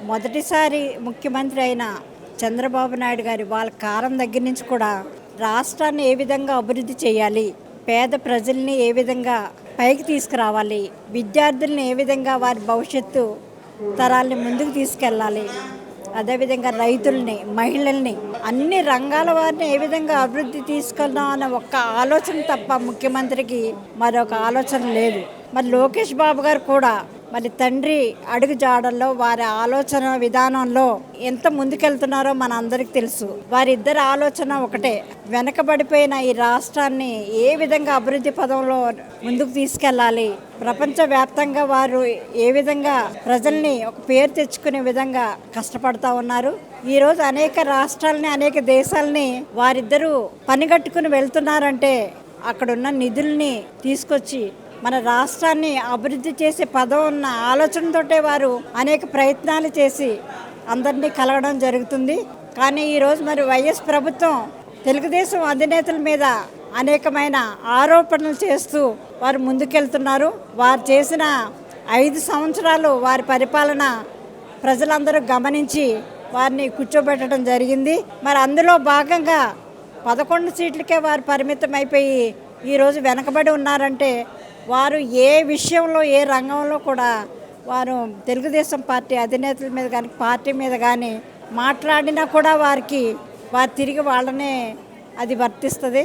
మొదటిసారి ముఖ్యమంత్రి అయిన చంద్రబాబు నాయుడు గారి వాళ్ళ కాలం దగ్గర నుంచి కూడా రాష్ట్రాన్ని ఏ విధంగా అభివృద్ధి చేయాలి, పేద ప్రజల్ని ఏ విధంగా పైకి తీసుకురావాలి, విద్యార్థుల్ని ఏ విధంగా వారి భవిష్యత్తు తరాల్ని ముందుకు తీసుకెళ్ళాలి, అదేవిధంగా రైతుల్ని, మహిళల్ని, అన్ని రంగాల వారిని ఏ విధంగా అభివృద్ధి తీసుకెళ్దాం అన్న ఒక్క ఆలోచన తప్ప ముఖ్యమంత్రికి మరొక ఆలోచన లేదు. మరి లోకేష్ బాబు గారు కూడా మరి తండ్రి అడుగు జాడల్లో వారి ఆలోచన విధానంలో ఎంత ముందుకెళ్తున్నారో మన అందరికి తెలుసు. వారిద్దరి ఆలోచన ఒకటే, వెనకబడిపోయిన ఈ రాష్ట్రాన్ని ఏ విధంగా అభివృద్ధి పదంలో ముందుకు తీసుకెళ్ళాలి, ప్రపంచవ్యాప్తంగా వారు ఏ విధంగా ప్రజల్ని ఒక పేరు తెచ్చుకునే విధంగా కష్టపడతా ఉన్నారు. ఈరోజు అనేక రాష్ట్రాలని, అనేక దేశాలని వారిద్దరూ పనిగట్టుకుని వెళ్తున్నారంటే అక్కడున్న నిధుల్ని తీసుకొచ్చి మన రాష్ట్రాన్ని అభివృద్ధి చేసే పదం ఉన్న ఆలోచనతోటే వారు అనేక ప్రయత్నాలు చేసి అందరినీ కలవడం జరుగుతుంది. కానీ ఈరోజు మరి వైఎస్ ప్రభుత్వం తెలుగుదేశం అధినేతల మీద అనేకమైన ఆరోపణలు చేస్తూ వారు ముందుకెళ్తున్నారు. వారు చేసిన 5 సంవత్సరాలు వారి పరిపాలన ప్రజలందరూ గమనించి వారిని కూర్చోబెట్టడం జరిగింది. మరి అందులో భాగంగా 11 సీట్లకే వారు పరిమితం అయిపోయి ఈరోజు వెనకబడి ఉన్నారంటే వారు ఏ విషయంలో, ఏ రంగంలో కూడా వారు తెలుగుదేశం పార్టీ అధినేతల మీద కానీ, పార్టీ మీద కానీ మాట్లాడినా కూడా వారు తిరిగి వాళ్ళనే అది వర్తిస్తుంది.